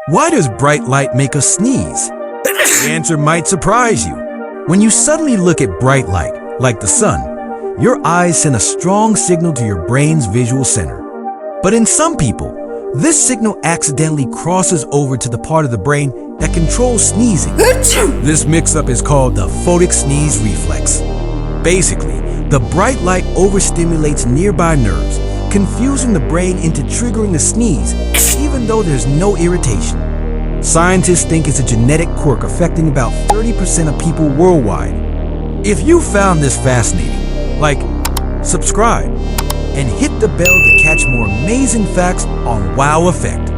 Why does bright light make us sneeze? The answer might surprise you. When you suddenly look at bright light, like the sun, your eyes send a strong signal to your brain's visual center. But in some people, this signal accidentally crosses over to the part of the brain that controls sneezing. This mix-up is called the photic sneeze reflex. Basically, the bright light overstimulates nearby nerves, confusing the brain into triggering a sneeze, even though there's no irritation. Scientists think it's a genetic quirk affecting about 30% of people worldwide. If you found this fascinating, subscribe and hit the bell to catch more amazing facts on Wow Effect.